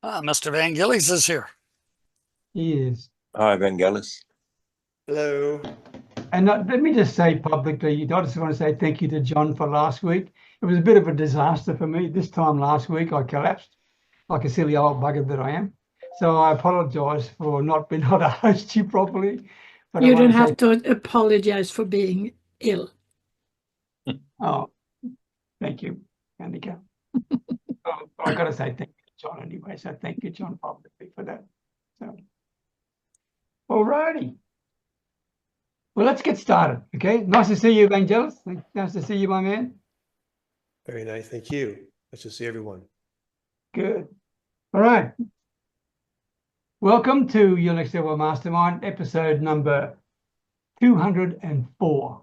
Mr. Vangelis is here. He is. Hi, Vangelis. Hello. And let me just say publicly, I just want to say thank you to John for last week. It was a bit of a disaster for me. This time last week, I collapsed like a silly old bugger that I am. So I apologise for not being able to host you properly. But you don't have to apologise for being ill. Oh, thank you, Annika. I've got to say thank you to John anyway. So thank you, John, publicly for that. So, all righty. Well, let's get started, okay? Nice to see you, Vangelis. Nice to see you, my man. Very nice. Thank you. Nice to see everyone. Good. All right. Welcome to Your Next Level Mastermind, episode number 204.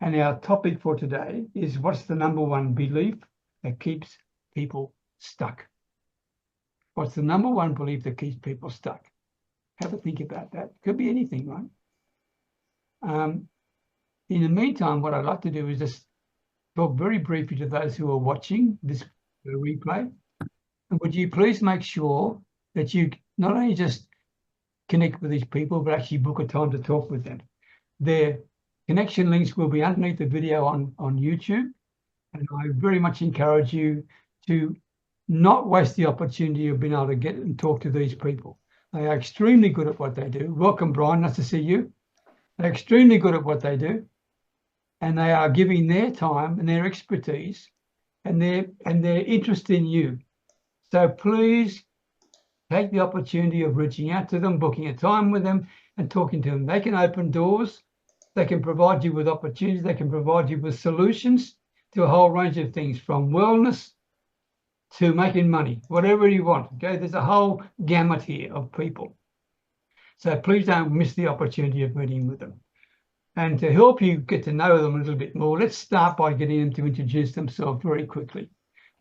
And our topic for today is what's the number one belief that keeps people stuck? What's the number one belief that keeps people stuck? Have a think about that. Could be anything, right? In the meantime, what I'd like to do is just talk very briefly to those who are watching this replay. And would you please make sure that you not only just connect with these people, but actually book a time to talk with them. Their connection links will be underneath the video on YouTube. And I very much encourage you to not waste the opportunity of being able to get and talk to these people. They are extremely good at what they do. Welcome, Brian. Nice to see you. They're extremely good at what they do. And they are giving their time and their expertise and their interest in you. So please take the opportunity of reaching out to them, booking a time with them and talking to them. They can open doors. They can provide you with opportunities. They can provide you with solutions to a whole range of things, from wellness to making money, whatever you want. Okay, there's a whole gamut here of people. So please don't miss the opportunity of meeting with them. And to help you get to know them a little bit more, let's start by getting them to introduce themselves very quickly.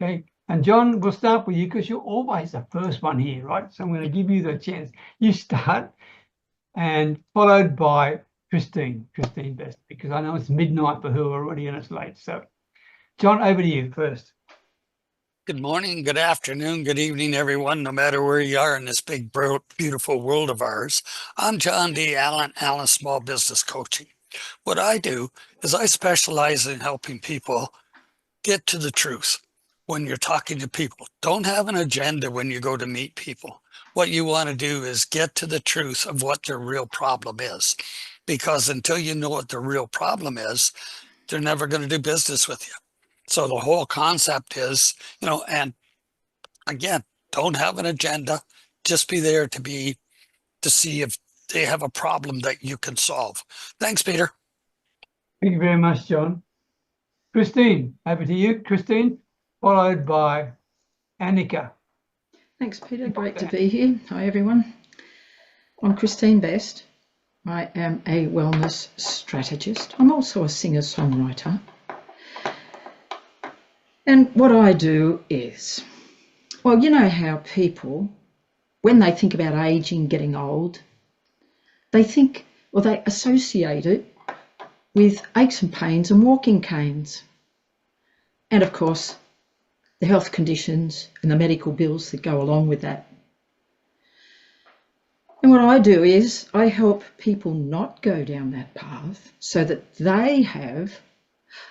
Okay, and John, we'll start with you because you're always the first one here, right? So I'm going to give you the chance. You start, and followed by Kristine best, because I know it's midnight for her already and it's late. So John, over to you first. Good morning, good afternoon, good evening, everyone, no matter where you are in this big, beautiful world of ours. I'm John D. Allen Small Business Coaching. What I do is I specialize in helping people get to the truth when you're talking to people. Don't have an agenda when you go to meet people. What you want to do is get to the truth of what their real problem is. Because until you know what the real problem is, they're never going to do business with you. So the whole concept is, and again, don't have an agenda. Just be there to see if they have a problem that you can solve. Thanks, Peter. Thank you very much, John. Kristine, over to you. Kristine, followed by Annika. Thanks, Peter. Great to be here. Hi, everyone. I'm Kristine Best. I am a wellness strategist. I'm also a singer-songwriter. And what I do is, well, you know how people, when they think about aging, getting old, they think, or they associate it with aches and pains and walking canes. And of course, the health conditions and the medical bills that go along with that. And what I do is I help people not go down that path so that they have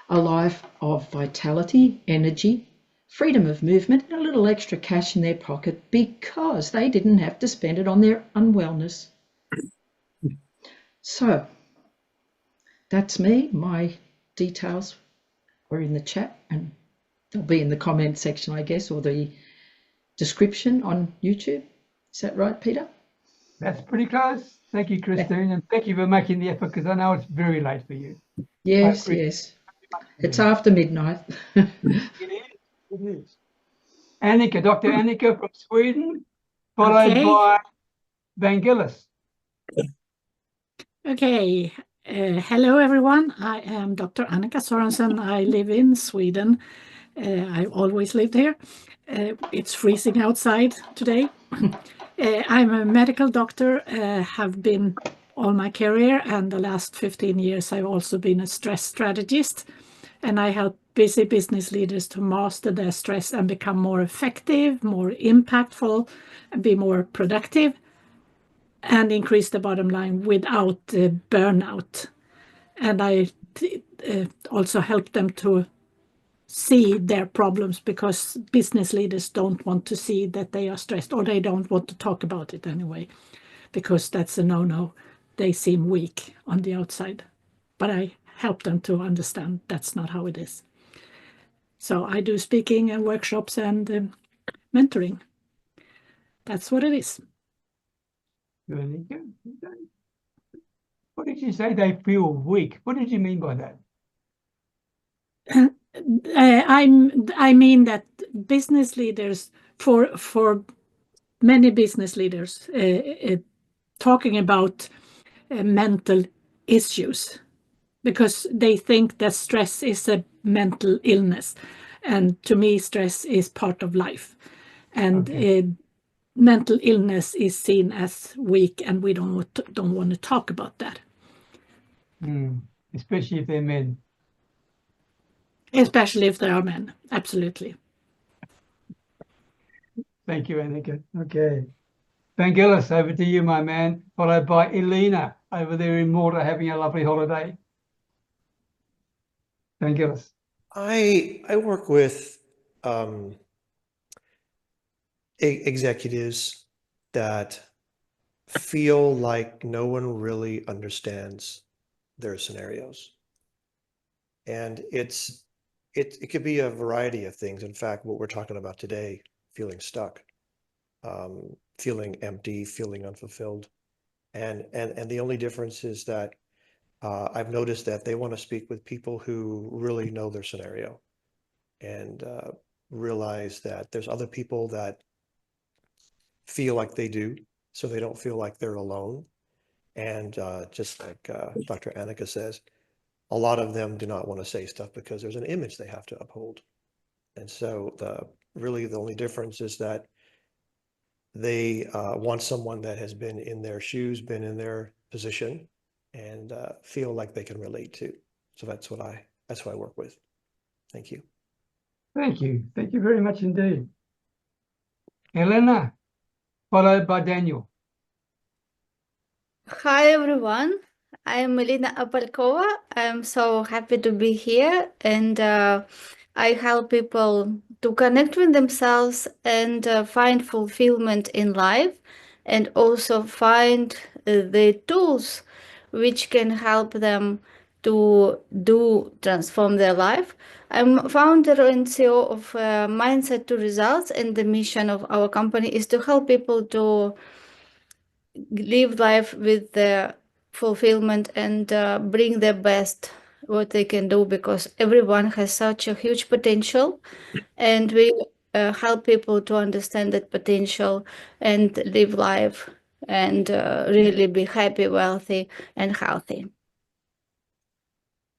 a life of vitality, energy, freedom of movement, and a little extra cash in their pocket because they didn't have to spend it on their unwellness. So that's me. My details are in the chat and they'll be in the comment section, I guess, or the description on YouTube. Is that right, Peter? That's pretty close. Thank you, Kristine, and thank you for making the effort because I know it's very late for you. Yes, yes. It's after midnight. It is. Annika, Dr. Annika from Sweden, followed by Vangelis. Okay. Hello, everyone. I am Dr. Annika Sorensen. I live in Sweden. I've always lived here. It's freezing outside today. I'm a medical doctor, have been all my career, and the last 15 years I've also been a stress strategist. and I help busy business leaders to master their stress and become more effective, more impactful, and be more productive, and increase the bottom line without burnout. And I also help them to see their problems, because business leaders don't want to see that they are stressed, or they don't want to talk about it anyway, because that's a no-no. They seem weak on the outside, but I help them to understand that's not how it is. So I do speaking and workshops and mentoring. That's what it is. What did you say? They feel weak. What did you mean by that? I mean that business leaders, for many business leaders, talking about mental issues, because they think that stress is a mental illness, and to me stress is part of life, and mental illness is seen as weak, and we don't want to talk about that. Especially if they're men. Especially if they are men, absolutely. Thank you, Annika. Okay. Vangelis, over to you, my man, followed by Elena over there in Malta having a lovely holiday. Vangelis. I work with executives that feel like no one really understands their scenarios. And it could be a variety of things. In fact, what we're talking about today, feeling stuck, feeling empty, feeling unfulfilled. And the only difference is that I've noticed that they want to speak with people who really know their scenario and realize that there's other people that feel like they do, so they don't feel like they're alone. And just like Dr. Annika says, a lot of them do not want to say stuff because there's an image they have to uphold. And so really the only difference is that they want someone that has been in their shoes, been in their position, and feel like they can relate to. So that's what I work with. Thank you. Thank you. Thank you very much indeed. Elena, followed by Daniel. Hi everyone, I am Elena Apalkova. I'm so happy to be here, and I help people to connect with themselves and find fulfillment in life, and also find the tools which can help them to transform their life. I'm founder and CEO of Mindset to Results, and the mission of our company is to help people to live life with the fulfillment and bring their best what they can do, because everyone has such a huge potential, and we help people to understand that potential and live life and really be happy, wealthy, and healthy.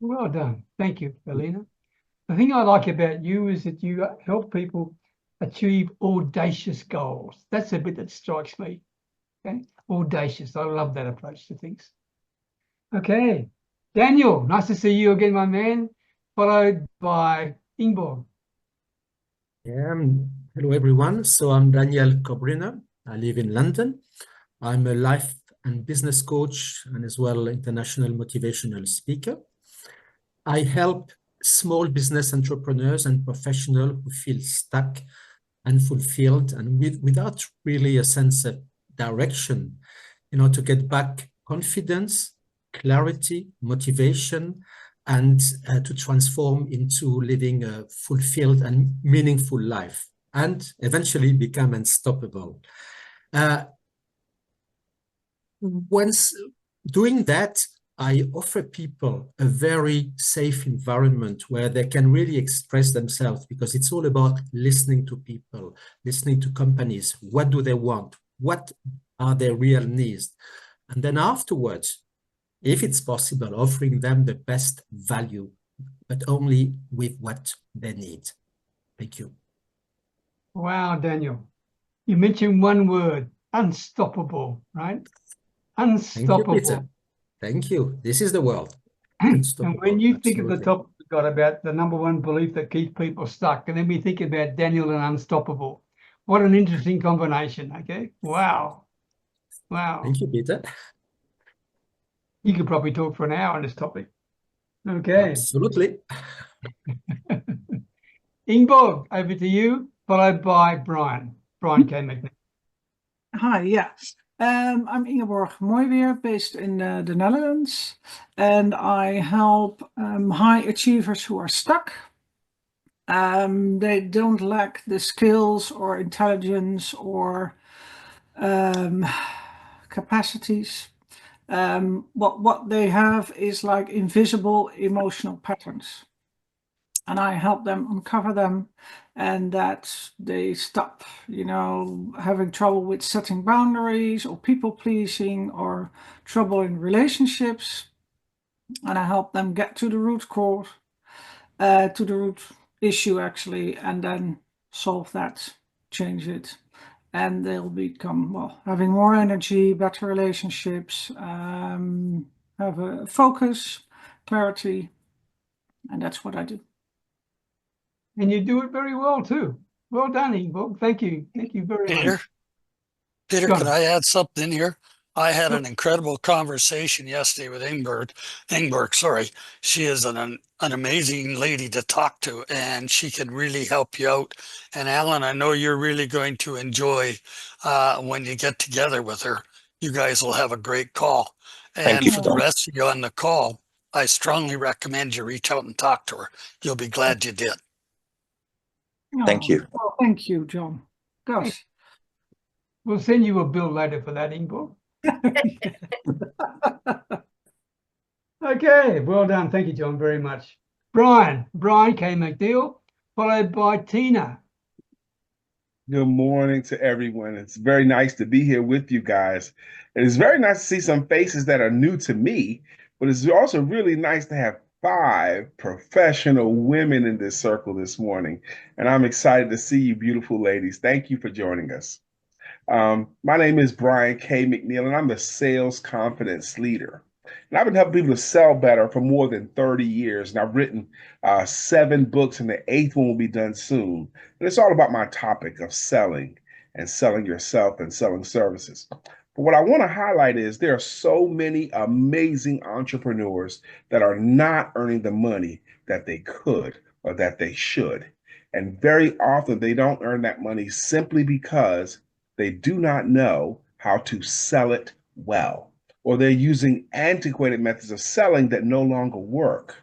Well done. Thank you, Elena. The thing I like about you is that you help people achieve audacious goals. That's the bit that strikes me. Okay? Audacious. I love that approach to things. Okay. Daniel, nice to see you again, my man, followed by Ingeborg. Hello, everyone. So I'm Daniel Kobryner. I live in London. I'm a life and business coach and as well international motivational speaker. I help small business entrepreneurs and professionals who feel stuck and fulfilled and without really a sense of direction, to get back confidence, clarity, motivation, and to transform into living a fulfilled and meaningful life, and eventually become unstoppable. Once doing that, I offer people a very safe environment where they can really express themselves, because it's all about listening to people, listening to companies. What do they want? What are their real needs? And then afterwards, if it's possible, offering them the best value, but only with what they need. Thank you. Wow, Daniel. You mentioned one word, unstoppable, right? Unstoppable. Thank you, Peter. Thank you. This is the world. And when you think at the Absolutely. top of the got about the number one belief that keeps people stuck. And then we think about Daniel and unstoppable. What an interesting combination. Okay. Wow. Wow. Thank you, Peter. You could probably talk for an hour on this topic. Okay. Absolutely. Ingeborg, over to you, followed by Brian. Brian K. McNeill. Hi, yeah. I'm Ingeborg Mooiweer, based in the Netherlands, and I help high achievers who are stuck. They don't lack the skills or intelligence or capacities. What they have is like invisible emotional patterns. And I help them uncover them, and that they stop, having trouble with setting boundaries or people pleasing or trouble in relationships. And I help them get to the root cause, to the root issue actually, and then solve that, change it. And they'll become, having more energy, better relationships, have a focus, clarity, and that's what I do. And you do it very well too. Well done, Ingeborg. Thank you. Thank you very much. Peter, can I add something here? I had an incredible conversation yesterday with Ingeborg, sorry. She is an amazing lady to talk to, and she can really help you out. And Alan, I know you're really going to enjoy when you get together with her. You guys will have a great call. And for the rest of you on the call, I strongly recommend you reach out and talk to her. You'll be glad you did. Thank you. Oh, thank you, John. Gosh. We'll send you a bill later for that, Ingeborg. Okay, well done. Thank you, John, very much. Brian K. McNeill, followed by Tina. Good morning to everyone. It's very nice to be here with you guys. It is very nice to see some faces that are new to me, but it's also really nice to have 5 professional women in this circle this morning. And I'm excited to see you, beautiful ladies. Thank you for joining us. My name is Brian K. McNeill, and I'm the sales confidence leader. And I've been helping people to sell better for more than 30 years. And I've written 7 books, and the 8th one will be done soon. And it's all about my topic of selling and selling yourself and selling services. But what I want to highlight is there are so many amazing entrepreneurs that are not earning the money that they could or that they should. And very often they don't earn that money simply because they do not know how to sell it well, or they're using antiquated methods of selling that no longer work,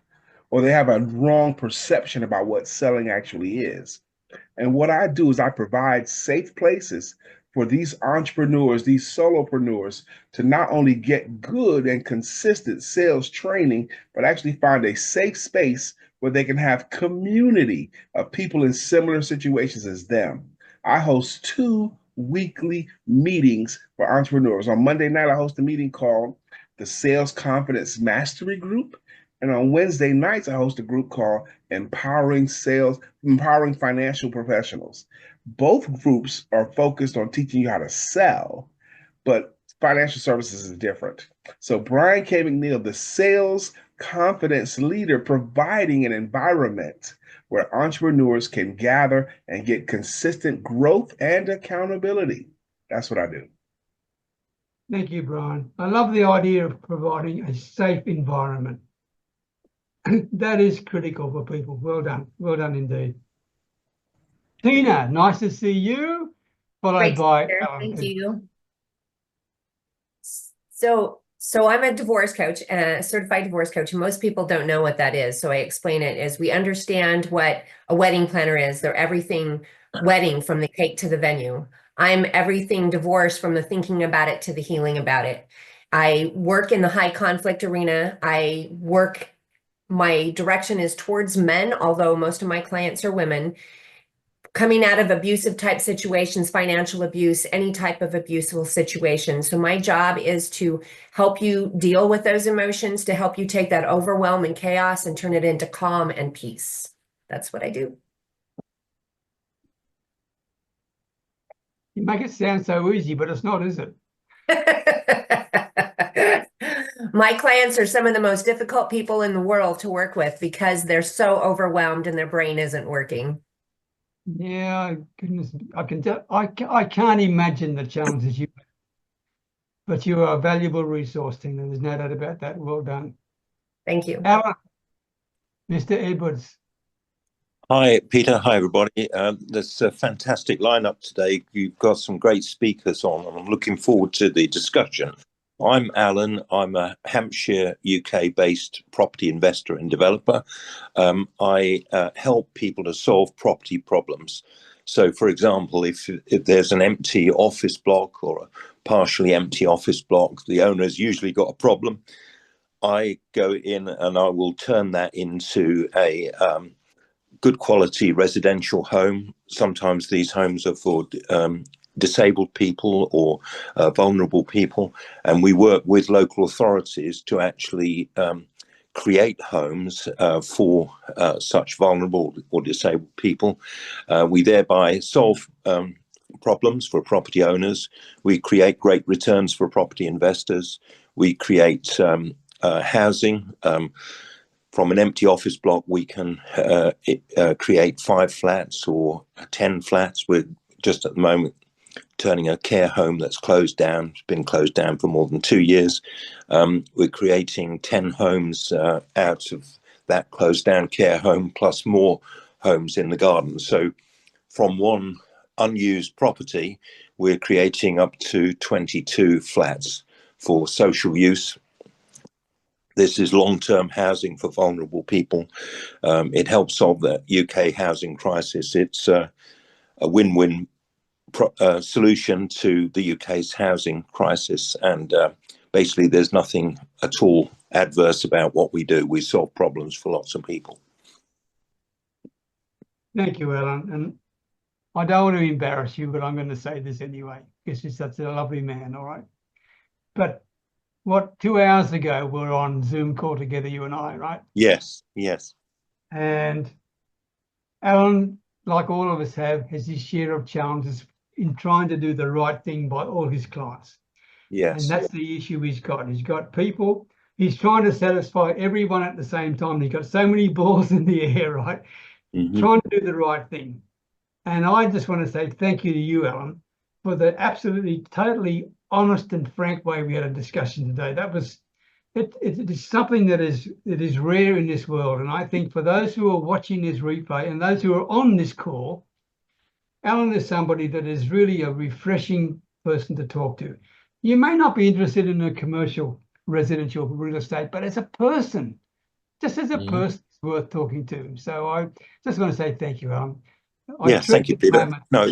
or they have a wrong perception about what selling actually is. And what I do is I provide safe places for these entrepreneurs, these solopreneurs, to not only get good and consistent sales training, but actually find a safe space where they can have community of people in similar situations as them. I host 2 weekly meetings for entrepreneurs. On Monday night, I host a meeting called the Sales Confidence Mastery Group. And on Wednesday nights, I host a group called Empowering Financial Professionals. Both groups are focused on teaching you how to sell, but financial services is different. So Brian K. McNeill, the sales confidence leader, providing an environment where entrepreneurs can gather and get consistent growth and accountability. That's what I do. Thank you, Brian. I love the idea of providing a safe environment. That is critical for people. Well done. Well done indeed. Tina, nice to see you. Followed by Alan. Thank you. So I'm a divorce coach, a certified divorce coach. And most people don't know what that is. So I explain it as we understand what a wedding planner is. They're everything wedding, from the cake to the venue. I'm everything divorce, from the thinking about it to the healing about it. I work in the high conflict arena. My direction is towards men, although most of my clients are women, coming out of abusive type situations, financial abuse, any type of abusive situation. So my job is to help you deal with those emotions, to help you take that overwhelm and chaos and turn it into calm and peace. That's what I do. You make it sound so easy, but it's not, is it? My clients are some of the most difficult people in the world to work with because they're so overwhelmed and their brain isn't working. Yeah, goodness, I can't imagine the challenges you, but you are a valuable resource, Tina. There's no doubt about that. Well done. Thank you. Alan, Mr. Edwards. Hi, Peter. Hi, everybody. There's a fantastic lineup today. You've got some great speakers on, and I'm looking forward to the discussion. I'm Alan. I'm a Hampshire, UK-based property investor and developer. I help people to solve property problems. So, for example, if there's an empty office block or a partially empty office block, the owner's usually got a problem. I go in and I will turn that into a good quality residential home. Sometimes these homes are for disabled people or vulnerable people, and we work with local authorities to actually create homes for such vulnerable or disabled people. We thereby solve problems for property owners. We create great returns for property investors. We create housing. From an empty office block, we can create 5 flats or 10 flats. We're just at the moment turning a care home that's closed down. It's been closed down for more than 2 years. We're creating 10 homes out of that closed down care home, plus more homes in the garden. So from one unused property, we're creating up to 22 flats for social use. This is long-term housing for vulnerable people. It helps solve the UK housing crisis. It's a win-win solution to the UK's housing crisis. And basically, there's nothing at all adverse about what we do. We solve problems for lots of people. Thank you, Alan. And I don't want to embarrass you, but I'm going to say this anyway, because you're such a lovely man, all right? But 2 hours ago, we were on Zoom call together, you and I, right? Yes, yes. And Alan, like all of us have, has his share of challenges in trying to do the right thing by all his clients. Yes. And that's the issue he's got. He's got people, he's trying to satisfy everyone at the same time. He's got so many balls in the air, right? Mm-hmm. Trying to do the right thing. And I just want to say thank you to you, Alan, for the absolutely, totally honest and frank way we had a discussion today. That was, it is something that is rare in this world. And I think for those who are watching this replay and those who are on this call, Alan is somebody that is really a refreshing person to talk to. You may not be interested in a commercial residential real estate, but as a person, just as a person, it's worth talking to. So I just want to say thank you, Alan. Yes, thank you, Peter. No,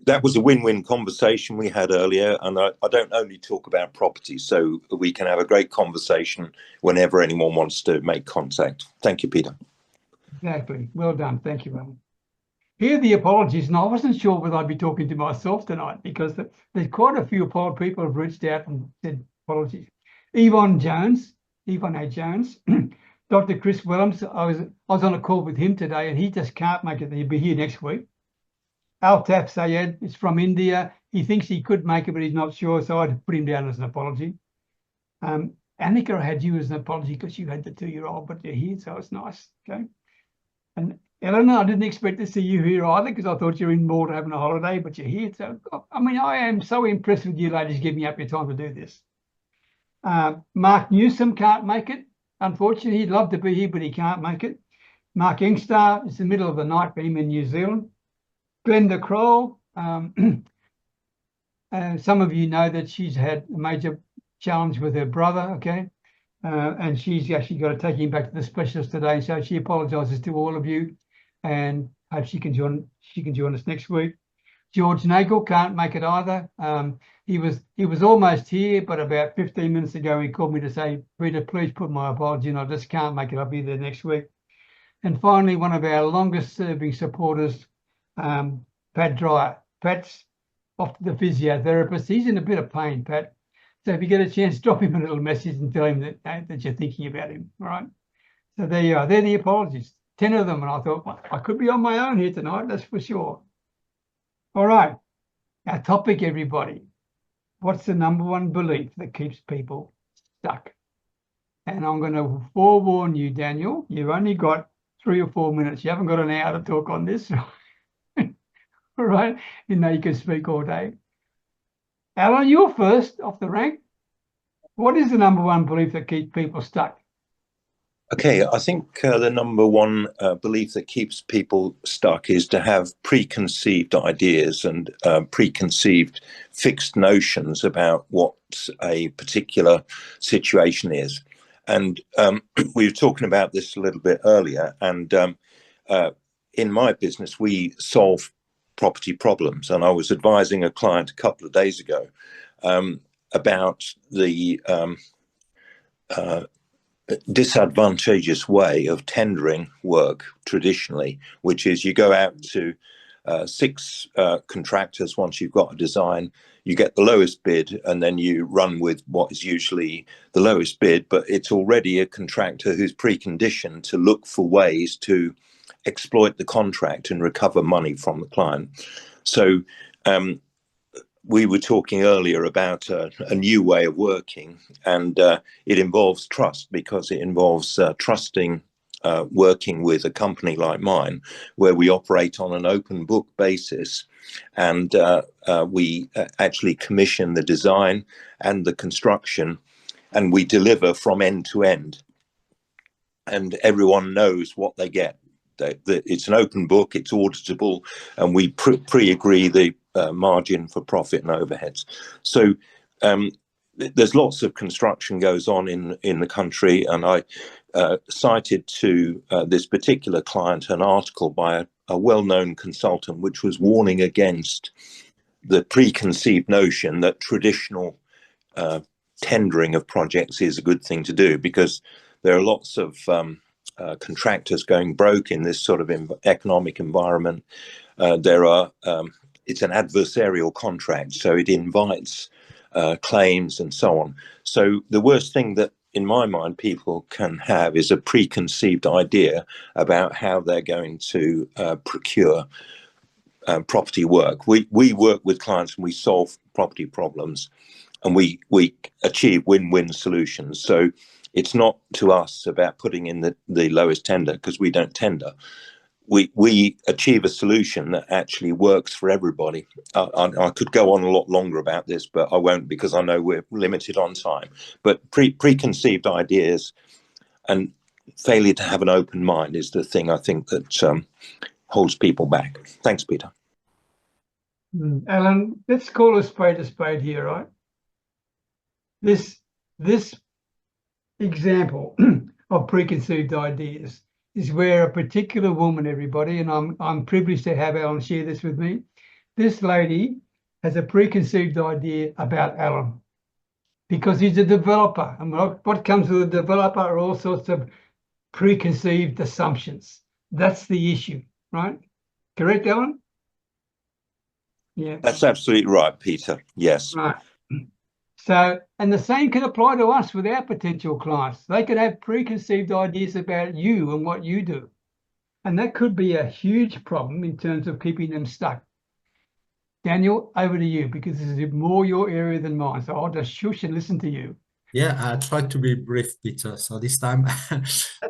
that was a win-win conversation we had earlier, and I don't only talk about property, so we can have a great conversation whenever anyone wants to make contact. Thank you, Peter. Exactly. Well done. Thank you, Alan. Here are the apologies, and I wasn't sure whether I'd be talking to myself tonight because there's quite a few people have reached out and said apologies. Yvonne A. Jones, Dr. Chris Willems, I was on a call with him today, and he just can't make it. He'll be here next week. Altaf Sayed is from India. He thinks he could make it, but he's not sure, so I'd put him down as an apology. Annika, I had you as an apology because you had the 2-year-old, but you're here, so it's nice. Okay. And Elena, I didn't expect to see you here either because I thought you were in Malta having a holiday, but you're here. So, I mean, I am so impressed with you ladies giving up your time to do this. Mark Newsom can't make it. Unfortunately, he'd love to be here, but he can't make it. Mark Ingstar, it's the middle of the night for him in New Zealand. Glenda Kroll, some of you know that she's had a major challenge with her brother, okay? And she's actually got to take him back to the specialist today. So she apologises to all of you and hope she can join us next week. George Nagel can't make it either. He was almost here, but about 15 minutes ago he called me to say, Peter, please put my apology in. I just can't make it. I'll be there next week. And finally, one of our longest serving supporters, Pat Dreyer. Pat's off to the physiotherapist. He's in a bit of pain, Pat. So if you get a chance, drop him a little message and tell him that you're thinking about him. All right. So there you are. They're the apologies. 10 of them. And I thought, well, I could be on my own here tonight. That's for sure. All right. Our topic, everybody. What's the number one belief that keeps people stuck? And I'm going to forewarn you, Daniel, you've only got 3 or 4 minutes. You haven't got an hour to talk on this. All right? You know you can speak all day. Alan, you're first off the rank. What is the number one belief that keeps people stuck? Okay, I think the number one belief that keeps people stuck is to have preconceived ideas and preconceived fixed notions about what a particular situation is. And we were talking about this a little bit earlier. And in my business, we solve property problems. And I was advising a client a couple of days ago about the disadvantageous way of tendering work traditionally, which is you go out to 6 contractors. Once you've got a design, you get the lowest bid, and then you run with what is usually the lowest bid, but it's already a contractor who's preconditioned to look for ways to exploit the contract and recover money from the client. So we were talking earlier about a new way of working, and it involves trust, because it involves trusting working with a company like mine, where we operate on an open book basis, and we actually commission the design and the construction, and we deliver from end to end, and everyone knows what they get. It's an open book, it's auditable, and we pre-agree the margin for profit and overheads. So there's lots of construction goes on in the country, and I cited to this particular client an article by a well-known consultant which was warning against the preconceived notion that traditional tendering of projects is a good thing to do, because there are lots of contractors going broke in this sort of economic environment. It's an adversarial contract, so it invites claims and so on. So the worst thing that, in my mind, people can have is a preconceived idea about how they're going to procure property work. We work with clients and we solve property problems, and we achieve win-win solutions. So it's not to us about putting in the lowest tender, because we don't tender. We achieve a solution that actually works for everybody. I could go on a lot longer about this, but I won't, because I know we're limited on time. But preconceived ideas and failure to have an open mind is the thing I think that holds people back. Thanks, Peter. Alan, let's call a spade here, right? This example of preconceived ideas is where a particular woman, everybody, and I'm privileged to have Alan share this with me. This lady has a preconceived idea about Alan because he's a developer, and what comes with a developer are all sorts of preconceived assumptions. That's the issue, right? Correct, Alan? Yeah. That's absolutely right, Peter. Yes. Right. So, and the same can apply to us with our potential clients. They could have preconceived ideas about you and what you do. And that could be a huge problem in terms of keeping them stuck. Daniel, over to you, because this is more your area than mine. So I'll just shush and listen to you. Yeah, I tried to be brief, Peter. So this time,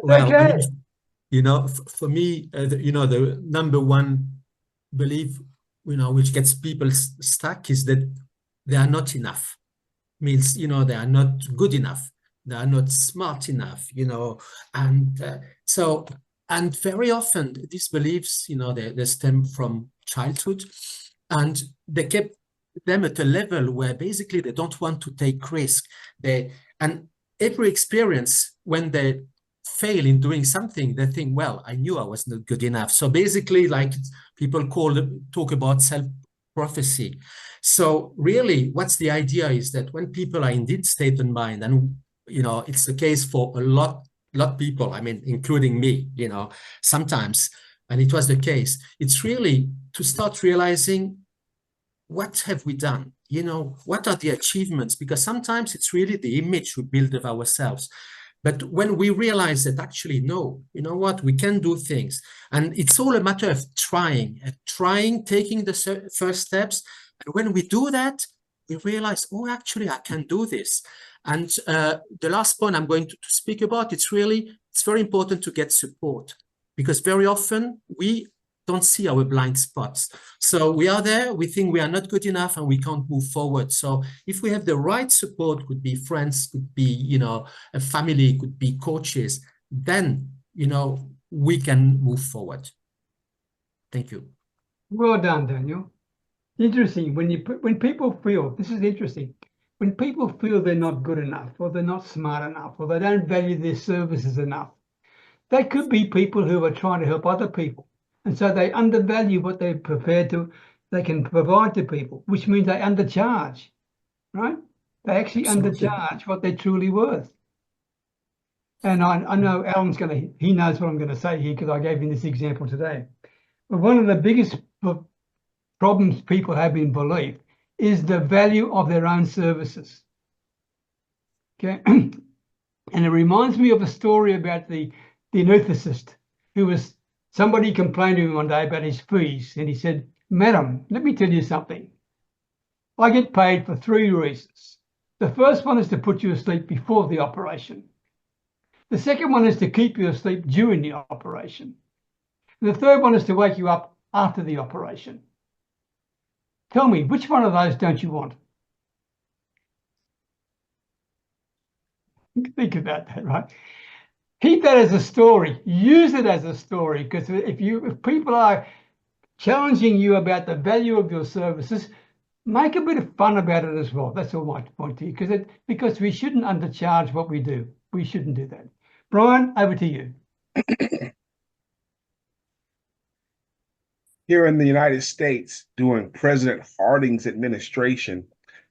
well, okay. I mean, you know, for me, the number one belief, which gets people stuck is that they are not enough. Means, they are not good enough. They are not smart enough, and and very often these beliefs, they stem from childhood, and they kept them at a level where basically they don't want to take risk. And every experience, when they fail in doing something, they think, well, I knew I was not good enough. So basically, like people talk about self-prophecy. So really, what's the idea is that when people are indeed state of mind, and it's the case for a lot of people, I mean, including me, sometimes, and it was the case, it's really to start realizing, what have we done? What are the achievements? Because sometimes it's really the image we build of ourselves. But when we realize that actually, no, we can do things. And it's all a matter of trying, taking the first steps. And when we do that, we realize, oh, actually, I can do this. And the last point I'm going to speak about, it's very important to get support, because very often we don't see our blind spots. So we are there, we think we are not good enough and we can't move forward. So if we have the right support, could be friends, could be, you know, a family, could be coaches, then, you know, we can move forward. Thank you. Well done, Daniel. Interesting. When people feel, this is interesting, when people feel they're not good enough, or they're not smart enough, or they don't value their services enough, they could be people who are trying to help other people. And so they undervalue what they can provide to people, which means they undercharge, right? They actually undercharge what they're truly worth. And I know Alan's he knows what I'm going to say here because I gave him this example today. But one of the biggest problems people have in belief is the value of their own services. Okay. And it reminds me of a story about the anaesthetist somebody complained to him one day about his fees, and he said, "Madam, let me tell you something. I get paid for 3 reasons. The first one is to put you asleep before the operation. The second one is to keep you asleep during the operation. And the third one is to wake you up after the operation. Tell me, which one of those don't you want?" Think about that, right? Keep that as a story. Use it as a story, because if people are challenging you about the value of your services, make a bit of fun about it as well. That's all my point to you, because we shouldn't undercharge what we do. We shouldn't do that. Brian, over to you. Here in the United States, during President Harding's administration,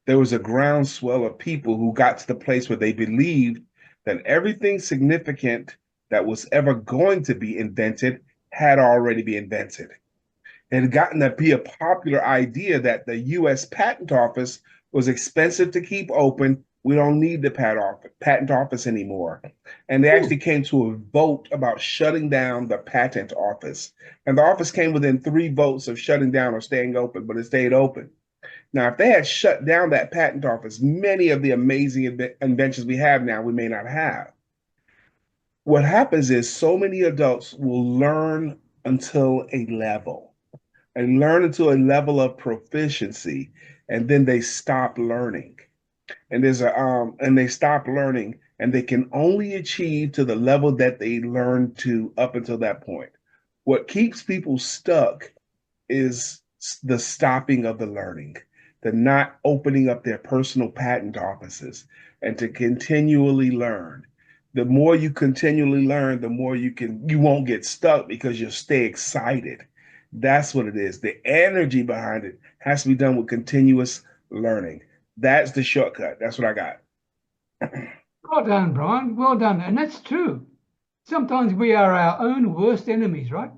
there was a groundswell of people who got to the place where they believed that everything significant that was ever going to be invented had already been invented. It had gotten to be a popular idea that the U.S. Patent Office was expensive to keep open. We don't need the patent office anymore. And they actually came to a vote about shutting down the patent office. And the office came within 3 votes of shutting down or staying open, but it stayed open. Now, if they had shut down that patent office, many of the amazing inventions we have now, we may not have. What happens is so many adults will learn until a level of proficiency, and then they stop learning. And they stop learning, and they can only achieve to the level that they learned to up until that point. What keeps people stuck is the stopping of the learning, the not opening up their personal patent offices, and to continually learn. The more you continually learn, the more you won't get stuck, because you'll stay excited. That's what it is. The energy behind it has to be done with continuous learning. That's the shortcut. That's what I got. Well done, Brian. Well done. And that's true. Sometimes we are our own worst enemies, right?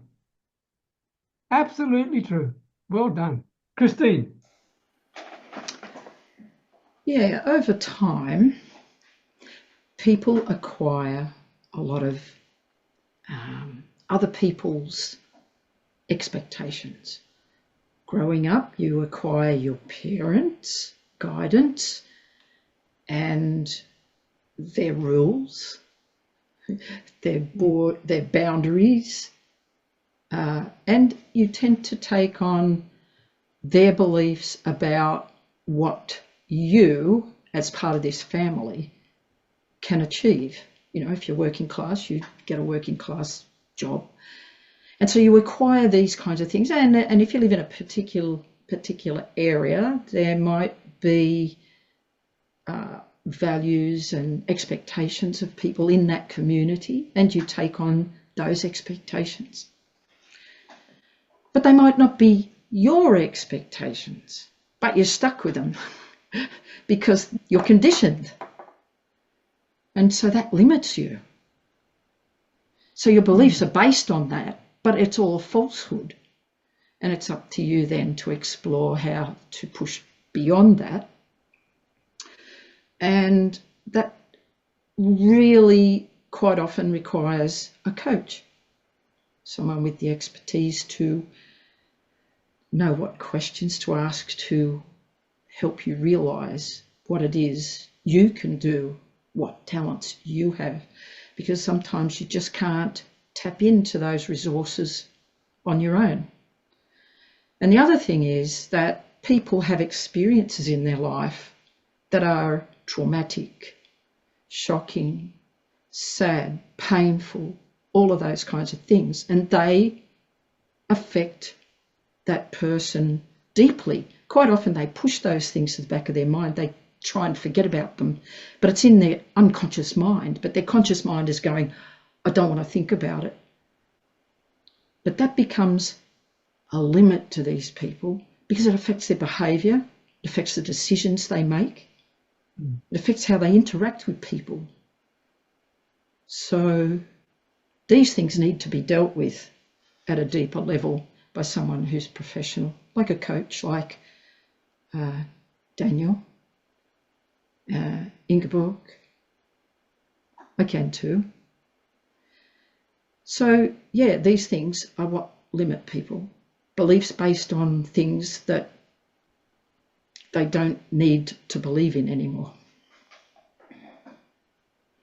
Absolutely true. Well done. Kristine. Yeah, over time, people acquire a lot of other people's expectations. Growing up, you acquire your parents' guidance and their rules, their boundaries, and you tend to take on their beliefs about what you, as part of this family, can achieve. You know, if you're working class, you get a working class job. And so you acquire these kinds of things. And if you live in a particular area, there might be values and expectations of people in that community, and you take on those expectations. But they might not be your expectations, but you're stuck with them because you're conditioned. And so that limits you. So your beliefs are based on that, but it's all falsehood. And it's up to you then to explore how to push beyond that. And that really quite often requires a coach, someone with the expertise to know what questions to ask, to help you realize what it is you can do, what talents you have, because sometimes you just can't tap into those resources on your own. And the other thing is that people have experiences in their life that are traumatic, shocking, sad, painful, all of those kinds of things, and they affect that person deeply. Quite often they push those things to the back of their mind. They try and forget about them, but it's in their unconscious mind. But their conscious mind is going, I don't want to think about it. But that becomes a limit to these people because it affects their behaviour, it affects the decisions they make, it affects how they interact with people. So these things need to be dealt with at a deeper level by someone who's professional, like a coach, like Daniel, Ingeborg. I can too. So yeah, these things are what limit people. Beliefs based on things that they don't need to believe in anymore.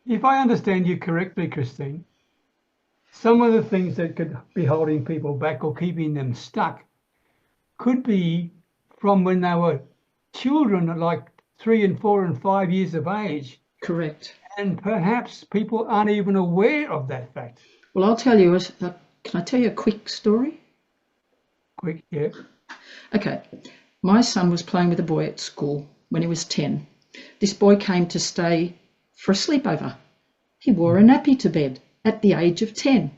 If I understand you correctly, Kristine, some of the things that could be holding people back or keeping them stuck could be from when they were children at like 3 and 4 and 5 years of age. Correct. And perhaps people aren't even aware of that fact. Well, I'll tell you, can I tell you a quick story? Quick, yeah. Okay. My son was playing with a boy at school when he was 10. This boy came to stay for a sleepover. He wore a nappy to bed at the age of 10.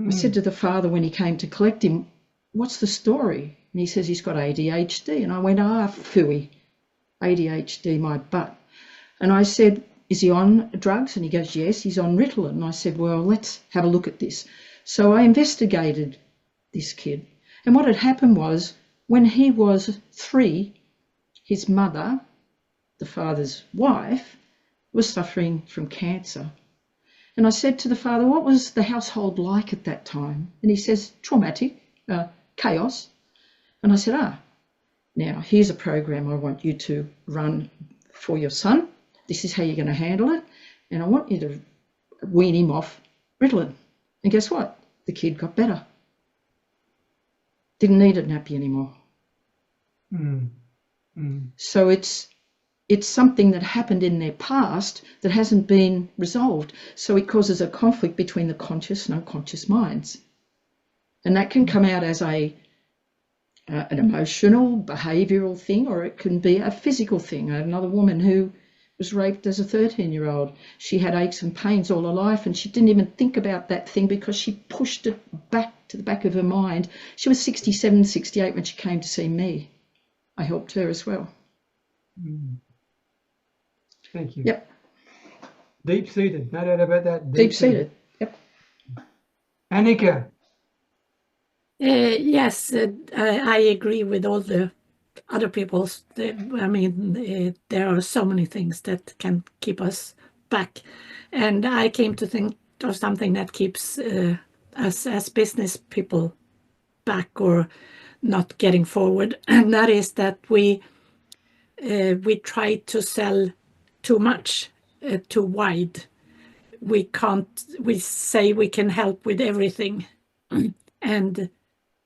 I said to the father when he came to collect him, what's the story? And he says he's got ADHD. And I went, phooey, ADHD, my butt. And I said, is he on drugs? And he goes, yes, he's on Ritalin. And I said, well, let's have a look at this. So I investigated this kid. And what had happened was when he was 3, his mother, the father's wife, was suffering from cancer. And I said to the father, what was the household like at that time? And he says, traumatic, chaos. And I said, now here's a program I want you to run for your son. This is how you're going to handle it. And I want you to wean him off Ritalin. And guess what? The kid got better. Didn't need a nappy anymore. So it's something that happened in their past that hasn't been resolved. So it causes a conflict between the conscious and unconscious minds. And that can come out as an emotional, behavioural thing, or it can be a physical thing. I had another woman who was raped as a 13-year-old. She had aches and pains all her life, and she didn't even think about that thing because she pushed it back to the back of her mind. She was 67, 68 when she came to see me. I helped her as well. Thank you. Yep. Deep-seated, no doubt about that. Deep-seated. Yep. Annika. Yes, I agree with all the other people's. There are so many things that can keep us back. And I came to think of something that keeps us as business people back or not getting forward. And that is that we try to sell too much, too wide. We say we can help with everything. And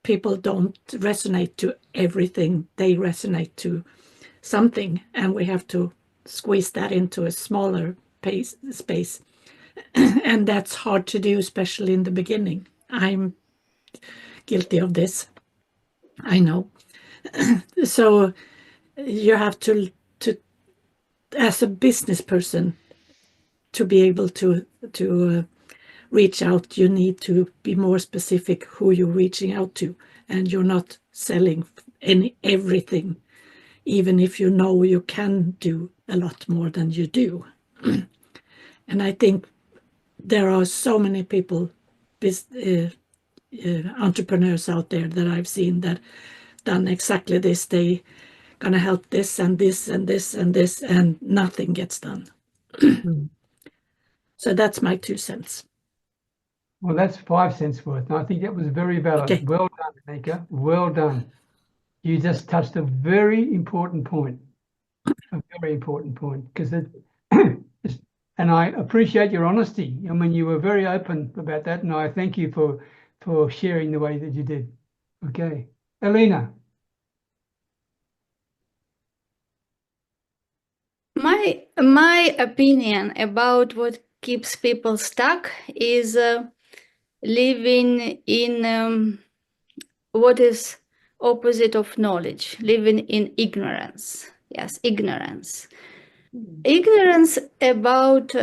people don't resonate to everything. They resonate to something, and we have to squeeze that into a smaller space. And that's hard to do, especially in the beginning. I'm guilty of this. I know. So you have to, as a business person, to be able to reach out, you need to be more specific who you're reaching out to, and you're not selling everything, even if you know you can do a lot more than you do. And I think there are so many people, entrepreneurs out there that I've seen that done exactly this. They gonna help this and this and this and this, and nothing gets done. So that's my 2 cents. Well, that's 5 cents worth. And I think that was very valid. Okay. Well done, Annika. Well done. you just touched a very important point, because and I appreciate your honesty. I mean, you were very open about that, and I thank you for sharing the way that you did. Okay, Elena. My opinion about what keeps people stuck is living in what is opposite of knowledge, living in ignorance. Yes, ignorance. Ignorance about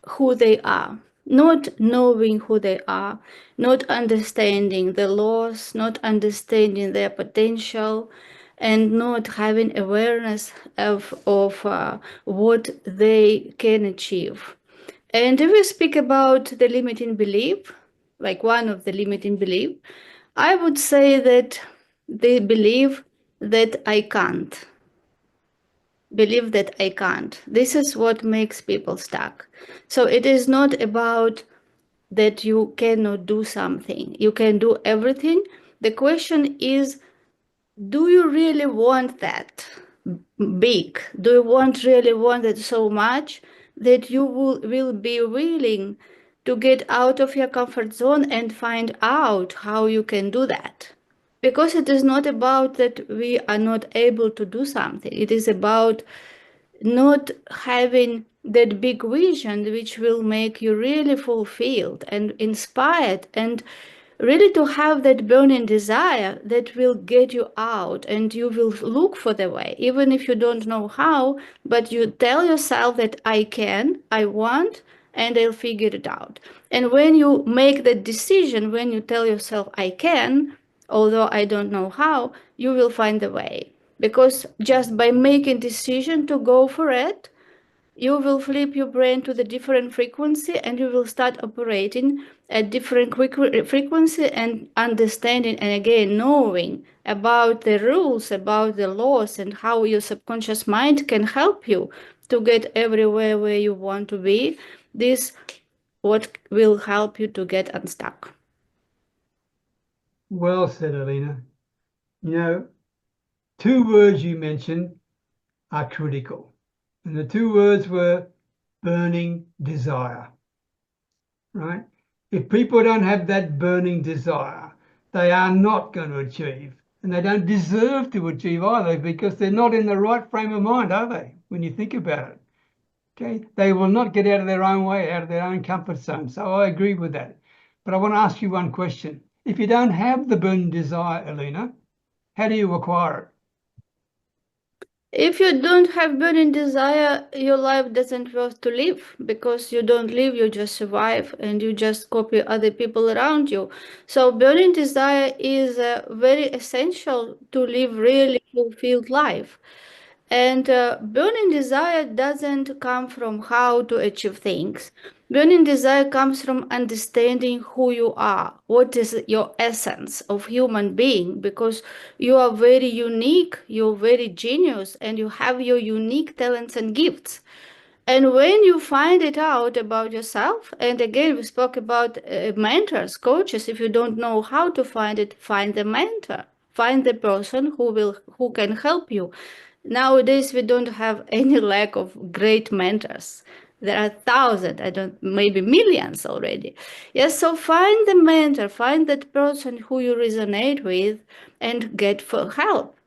who they are, not knowing who they are, not understanding the laws, not understanding their potential, and not having awareness of what they can achieve. And if we speak about the limiting belief, like one of the limiting belief, I would say that they believe that I can't. Believe that I can't. This is what makes people stuck. So it is not about that you cannot do something. You can do everything. The question is, do you really want that big? Do you really want it so much that you will be willing to get out of your comfort zone and find out how you can do that? Because it is not about that we are not able to do something. It is about not having that big vision which will make you really fulfilled and inspired, and really to have that burning desire that will get you out, and you will look for the way, even if you don't know how, but you tell yourself that I can, I want, and I'll figure it out. And when you make that decision, when you tell yourself I can, although I don't know how, you will find a way. Because just by making decision to go for it, you will flip your brain to the different frequency, and you will start operating at different frequency and understanding, and again knowing about the rules, about the laws, and how your subconscious mind can help you to get everywhere where you want to be. This what will help you to get unstuck. Well said, Elena. You know, two words you mentioned are critical. And the two words were burning desire, right? If people don't have that burning desire, they are not going to achieve. And they don't deserve to achieve either, because they're not in the right frame of mind, are they? When you think about it. Okay, they will not get out of their own way, out of their own comfort zone. So I agree with that. But I want to ask you one question. If you don't have the burning desire, Elena, how do you acquire it? If you don't have burning desire, your life doesn't worth to live, because you don't live, you just survive, and you just copy other people around you. So burning desire is very essential to live really fulfilled life. And burning desire doesn't come from how to achieve things. Burning desire comes from understanding who you are, what is your essence of human being, because you are very unique, you're very genius, and you have your unique talents and gifts. And when you find it out about yourself, and again, we spoke about mentors, coaches, if you don't know how to find it, find the mentor, find the person who can help you. Nowadays, we don't have any lack of great mentors. There are thousands, maybe millions already. Yes, so find the mentor, find that person who you resonate with, and get for help.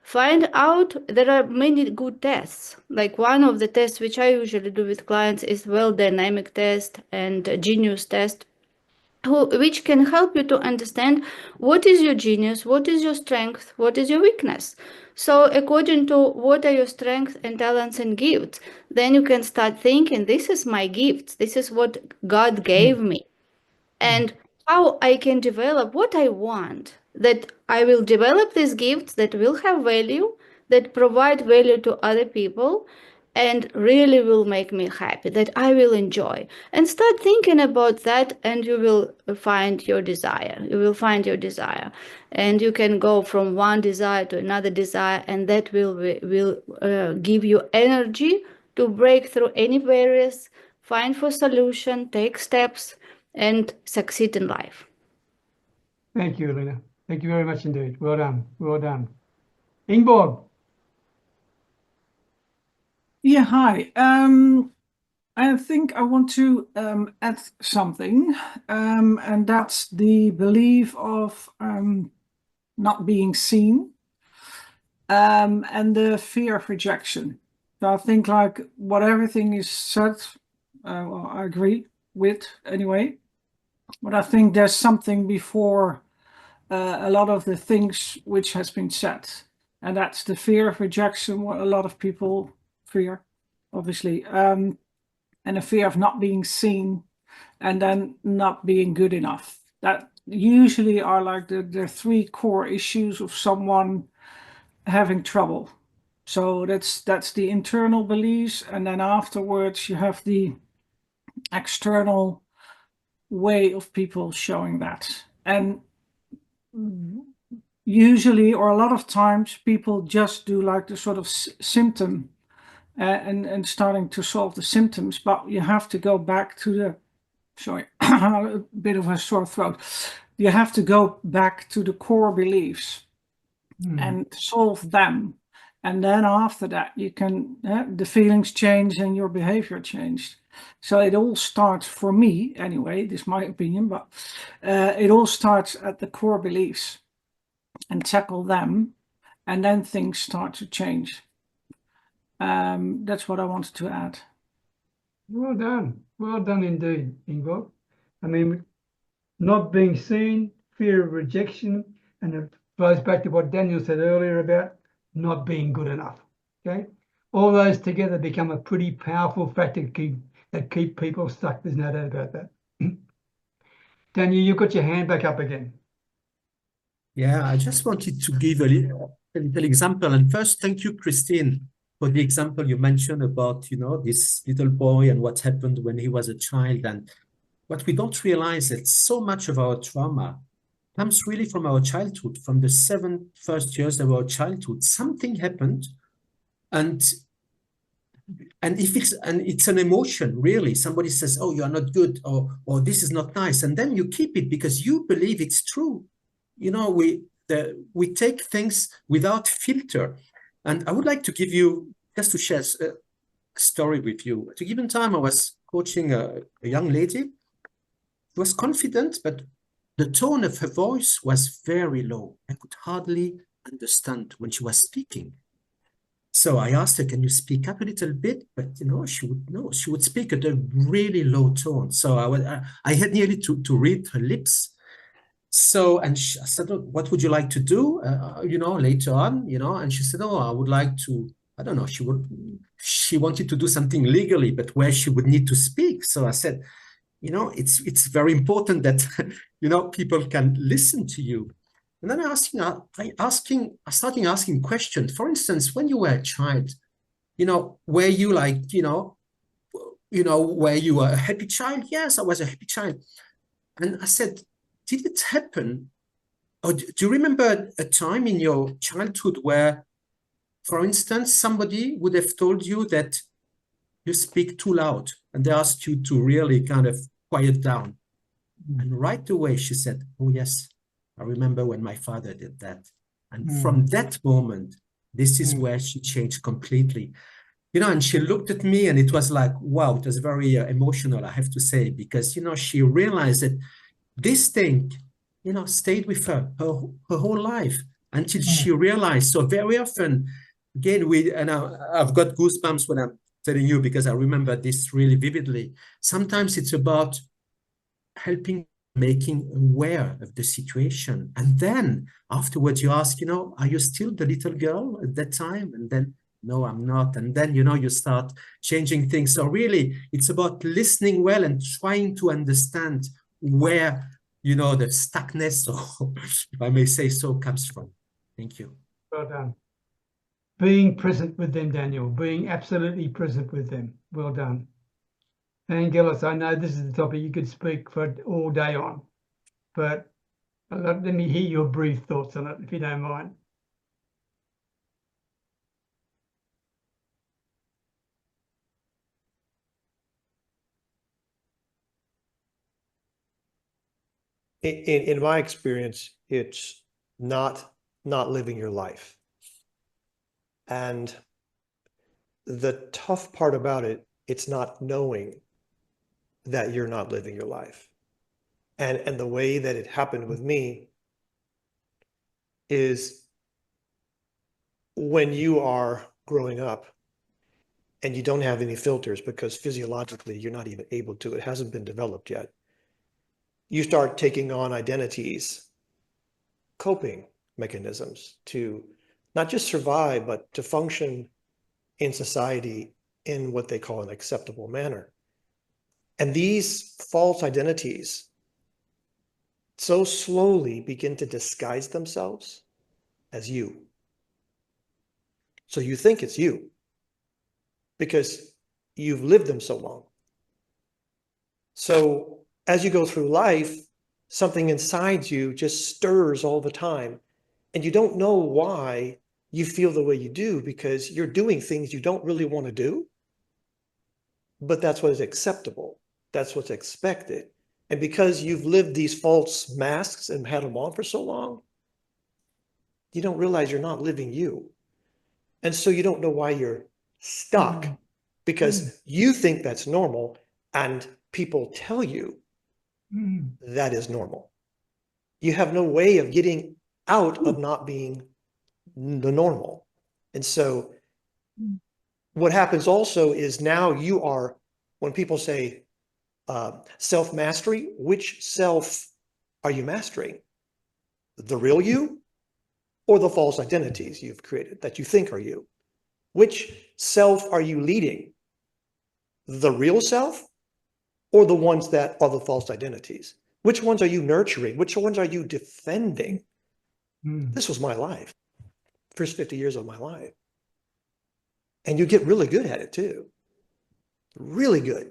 Find out, there are many good tests. Like one of the tests which I usually do with clients is well dynamic test and genius test, which can help you to understand what is your genius, what is your strength, what is your weakness. So according to what are your strengths and talents and gifts, then you can start thinking, this is my gift, this is what God gave me, and how I can develop what I want, that I will develop these gifts that will have value, that provide value to other people, and really will make me happy, that I will enjoy. And start thinking about that, and you will find your desire. You will find your desire. And you can go from one desire to another desire, and that will give you energy to break through any barriers, find for solution, take steps, and succeed in life. Thank you, Elena. Thank you very much indeed. Well done. Well done. Ingeborg. Yeah, hi. I think I want to add something, and that's the belief of not being seen, and the fear of rejection. So I think like what everything is said, well, I agree with anyway, but I think there's something before a lot of the things which has been said, and that's the fear of rejection, what a lot of people fear, obviously, and the fear of not being seen, and then not being good enough. That usually are like the three core issues of someone having trouble. So that's the internal beliefs, and then afterwards you have the external way of people showing that. And usually, or a lot of times, people just do like the sort of symptom and starting to solve the symptoms, but you have to go back to the, sorry, a bit of a sore throat. You have to go back to the core beliefs and solve them. And then after that, you can, the feelings change and your behavior changed. So it all starts, for me anyway, this is my opinion, but it all starts at the core beliefs and tackle them, and then things start to change. That's what I wanted to add. Well done indeed, Ingeborg. I mean, not being seen, fear of rejection, and it goes back to what Daniel said earlier about not being good enough. Okay, all those together become a pretty powerful factor that keep people stuck. There's no doubt about that. Daniel, you've got your hand back up again. Yeah, I just wanted to give a little example. And first, thank you, Kristine, for the example you mentioned about, this little boy and what happened when he was a child. And what we don't realize is so much of our trauma comes really from our childhood, from the first 7 years of our childhood. Something happened, and if it's an emotion, really. Somebody says, "Oh, you are not good," or "This is not nice," and then you keep it because you believe it's true. We take things without filter. And I would like to give you, just to share a story with you. At a given time, I was coaching a young lady. She was confident, but the tone of her voice was very low. I could hardly understand when she was speaking. So I asked her, "Can you speak up a little bit?" But she would speak at a really low tone. So I had nearly to read her lips. So, and I said, "Oh, what would you like to do, later on, And she said, "Oh, I would like to," I don't know, she wanted to do something legally, but where she would need to speak. So I said, it's very important that, people can listen to you. And then I started asking questions. For instance, when you were a child, were you like, were you a happy child? Yes, I was a happy child. And I said, did it happen? Or do you remember a time in your childhood where, for instance, somebody would have told you that you speak too loud and they asked you to really kind of quiet down? And right away she said, "Oh yes, I remember when my father did that." And from that moment, this is where she changed completely. And she looked at me and it was like, wow, it was very emotional, I have to say, because, she realized that this thing, stayed with her whole life until she realized. So very often, again, I've got goosebumps when I'm telling you, because I remember this really vividly. Sometimes it's about making aware of the situation. And then afterwards you ask, are you still the little girl at that time? And then, no, I'm not. And then, you start changing things. So really, it's about listening well and trying to understand where, the stuckness, or if I may say so, comes from. Thank you. Well done. Being present with them, Daniel. Being absolutely present with them. Well done. Vangelis, I know this is the topic you could speak for all day on, but let me hear your brief thoughts on it, if you don't mind. In my experience, it's not living your life. And the tough part about it, it's not knowing that you're not living your life. And the way that it happened with me is when you are growing up and you don't have any filters because physiologically you're not even able to, it hasn't been developed yet. You start taking on identities, coping mechanisms to not just survive, but to function in society in what they call an acceptable manner. And these false identities so slowly begin to disguise themselves as you. So you think it's you because you've lived them so long. So as you go through life, something inside you just stirs all the time. And you don't know why you feel the way you do because you're doing things you don't really want to do. But that's what is acceptable. That's what's expected. And because you've lived these false masks and had them on for so long, you don't realize you're not living you. And so you don't know why you're stuck because you think that's normal and people tell you that is normal. You have no way of getting out of not being the normal. And so what happens also is now you are, when people say self-mastery, which self are you mastering? The real you or the false identities you've created that you think are you? Which self are you leading? The real self or the ones that are the false identities? Which ones are you nurturing? Which ones are you defending? This was my life, first 50 years of my life. And you get really good at it too. Really good.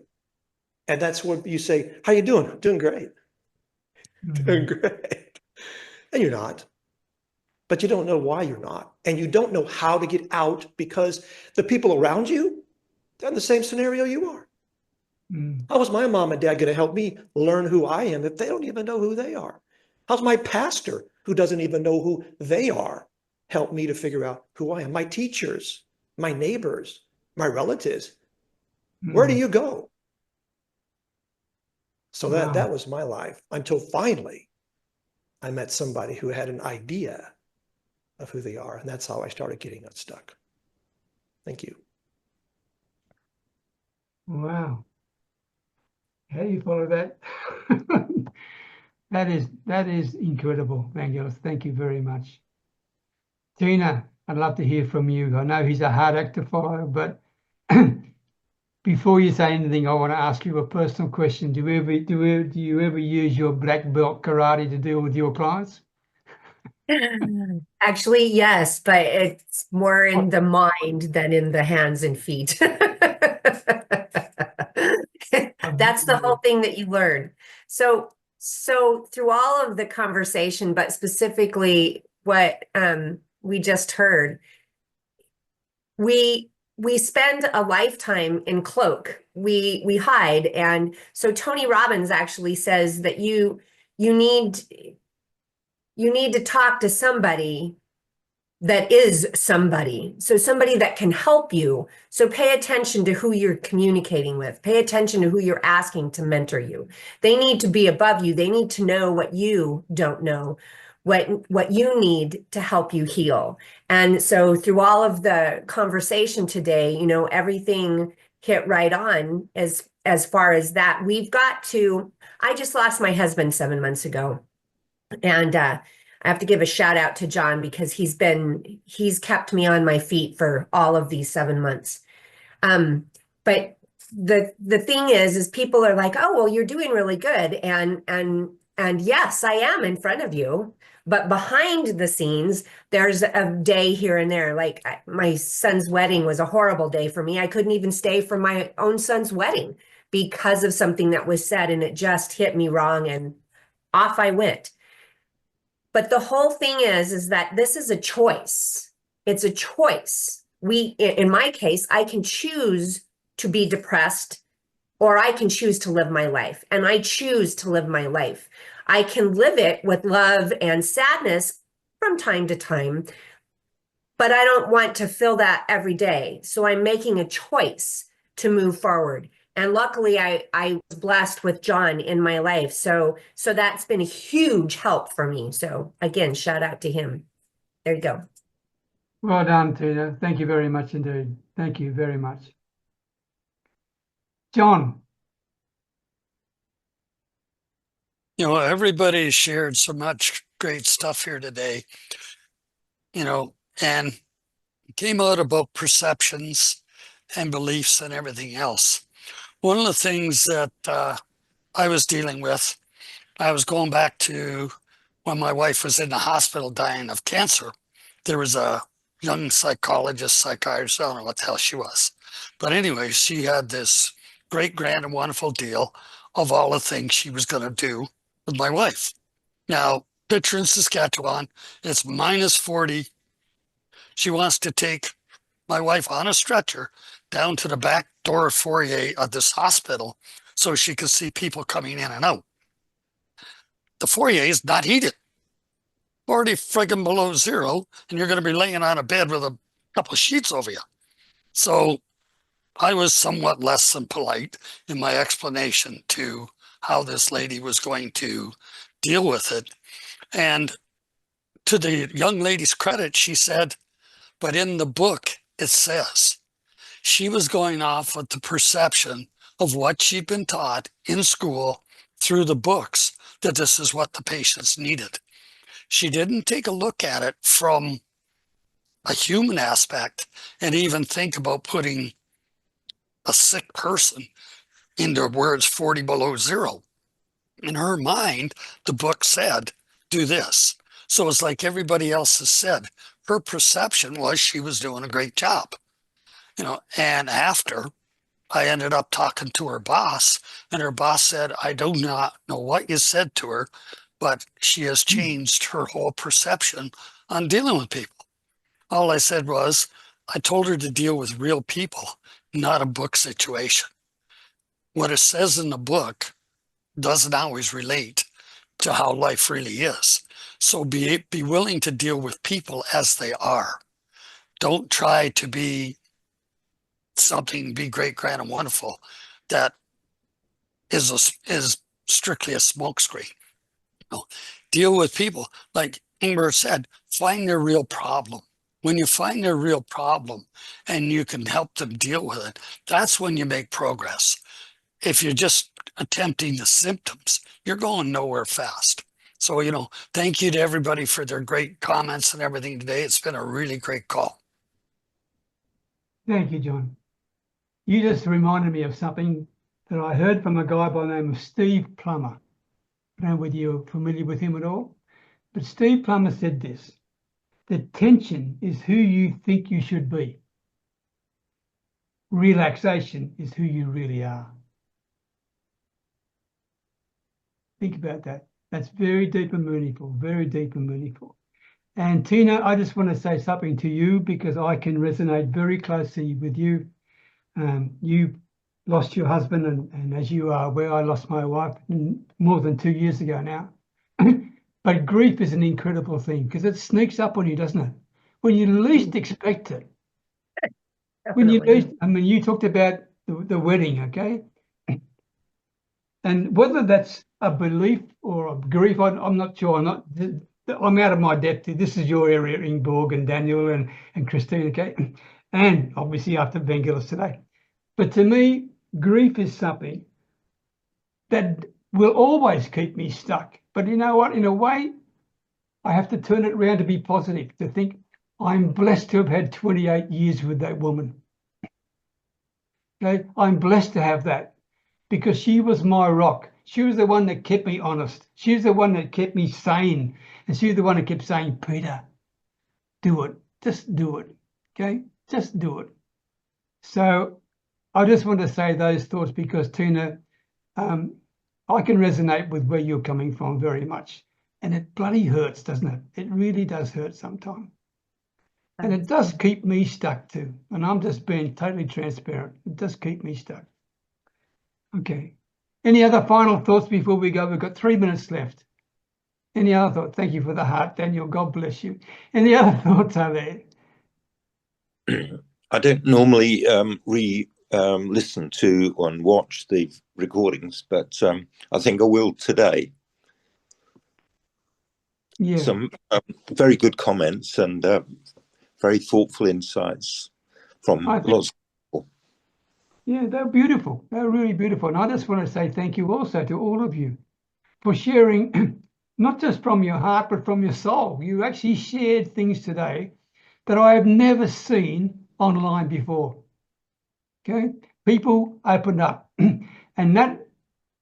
And that's what you say, how you doing? Doing great. Doing great. And you're not. But you don't know why you're not. And you don't know how to get out because the people around you, they're in the same scenario you are. How is my mom and dad going to help me learn who I am if they don't even know who they are? How's my pastor, who doesn't even know who they are, help me to figure out who I am? My teachers, my neighbors, my relatives. Where do you go? So that was my life until finally I met somebody who had an idea of who they are. And that's how I started getting unstuck. Thank you. Wow. How do you follow that? That is incredible, Vangelis. Thank you very much. Tina, I'd love to hear from you. I know he's a hard act to follow, but before you say anything, I want to ask you a personal question. Do you ever use your black belt karate to deal with your clients? Actually, yes, but it's more in the mind than in the hands and feet. That's the whole thing that you learn. So through all of the conversation, but specifically what we just heard, we spend a lifetime in cloak. We hide. And so Tony Robbins actually says that you need to talk to somebody that is somebody. So somebody that can help you. So pay attention to who you're communicating with. Pay attention to who you're asking to mentor you. They need to be above you. They need to know what you don't know, what you need to help you heal. And so through all of the conversation today, you know, everything hit right on as far as that. I just lost my husband 7 months ago. And I have to give a shout out to John because he's kept me on my feet for all of these 7 months. But the thing is people are like, oh, well, you're doing really good. And yes, I am in front of you. But behind the scenes, there's a day here and there. Like my son's wedding was a horrible day for me. I couldn't even stay for my own son's wedding because of something that was said, and it just hit me wrong, and off I went. But the whole thing is that this is a choice. It's a choice. In my case, I can choose to be depressed, or I can choose to live my life. And I choose to live my life. I can live it with love and sadness from time to time. but I don't want to fill that every day. So I'm making a choice to move forward. And luckily I was blessed with John in my life. So that's been a huge help for me. So again, shout out to him. There you go. Well done, Tina. Thank you very much indeed. Thank you very much. John. You know, everybody shared so much great stuff here today, you know, and came out about perceptions and beliefs and everything else. One of the things that I was dealing with, I was going back to when my wife was in the hospital dying of cancer. There was a young psychologist, psychiatrist, I don't know what the hell she was. But anyway, she had this great, grand, and wonderful deal of all the things she was going to do with my wife. Now, picture in Saskatchewan, it's -40. She wants to take my wife on a stretcher down to the back door foyer of this hospital so she could see people coming in and out. The foyer is not heated, 40 friggin' below zero, and you're going to be laying on a bed with a couple of sheets over you. So I was somewhat less than polite in my explanation to how this lady was going to deal with it. And to the young lady's credit, she said, but in the book, it says she was going off with the perception of what she'd been taught in school through the books, that this is what the patients needed. She didn't take a look at it from a human aspect and even think about putting a sick person into where it's 40 below zero. In her mind, the book said, do this. So it's like everybody else has said, her perception was she was doing a great job. You know, and after I ended up talking to her boss, and her boss said, I do not know what you said to her, but she has changed her whole perception on dealing with people. All I said was, I told her to deal with real people, not a book situation. What it says in the book doesn't always relate to how life really is. So be willing to deal with people as they are. Don't try to be something, be great, grand, and wonderful that is strictly a smokescreen. You know, deal with people, like Ingrid said, find their real problem. When you find their real problem and you can help them deal with it, that's when you make progress. If you're just attempting the symptoms, you're going nowhere fast. So, you know, thank you to everybody for their great comments and everything today. It's been a really great call. Thank you, John. You just reminded me of something that I heard from a guy by the name of Steve Plummer. I don't know whether you're familiar with him at all, but Steve Plummer said this: the tension is who you think you should be. Relaxation is who you really are. Think about that. That's very deep and meaningful, very deep and meaningful. And Tina, I just want to say something to you because I can resonate very closely with you. You lost your husband, and as you are aware, I lost my wife more than 2 years ago now. But grief is an incredible thing because it sneaks up on you, doesn't it? When you least expect it. When you least, I mean, you talked about the wedding, okay? And whether that's a belief or a grief, I'm not sure. I'm out of my depth. This is your area, Ingeborg and Daniel and Kristine, okay? And obviously after Vangelis today. But to me, grief is something that will always keep me stuck. But you know what? In a way, I have to turn it around to be positive, to think I'm blessed to have had 28 years with that woman. Okay? I'm blessed to have that because she was my rock. She was the one that kept me honest. She was the one that kept me sane. And she was the one that kept saying, Peter, do it. Just do it. Okay? Just do it. So I just want to say those thoughts because, Tina, I can resonate with where you're coming from very much. And it bloody hurts, doesn't it? It really does hurt sometimes. And it does keep me stuck too. And I'm just being totally transparent. It does keep me stuck. Okay. Any other final thoughts before we go? We've got 3 minutes left. Any other thoughts? Thank you for the heart, Daniel. God bless you. Any other thoughts are there? I don't normally listen to and watch the recordings, but I think I will today. Yeah. Some very good comments and very thoughtful insights from lots of people. Yeah, they're beautiful. They're really beautiful. And I just want to say thank you also to all of you for sharing, not just from your heart, but from your soul. You actually shared things today that I have never seen online before. Okay, people opened up, and that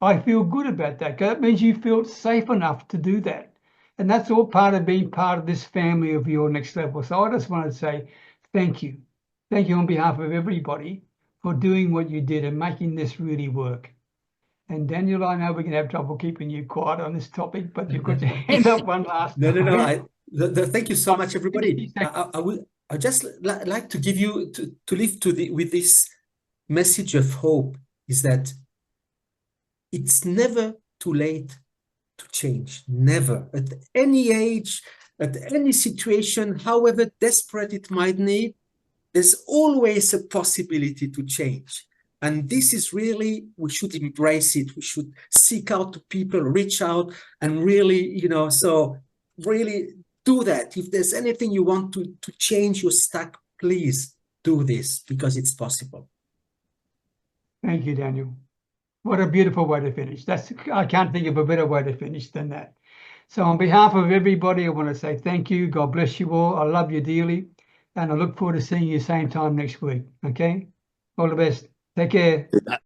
I feel good about that, because that means you feel safe enough to do that. And that's all part of being part of this family of your next level. So I just want to say thank you. Thank you on behalf of everybody for doing what you did and making this really work. And Daniel, I know we're going to have trouble keeping you quiet on this topic, but you've got your hand up one last time. No. Thank you so much, everybody. I just like to give you to leave with this message of hope, is that it's never too late to change. Never, at any age, at any situation, however desperate it might need, there's always a possibility to change. And this is really, we should embrace it. We should seek out to people, reach out, and really, so really do that. If there's anything you want to change your stack, please do this, because it's possible. Thank you, Daniel. What a beautiful way to finish. I can't think of a better way to finish than that. So on behalf of everybody, I want to say thank you. God bless you all. I love you dearly. And I look forward to seeing you same time next week. Okay? All the best. Take care.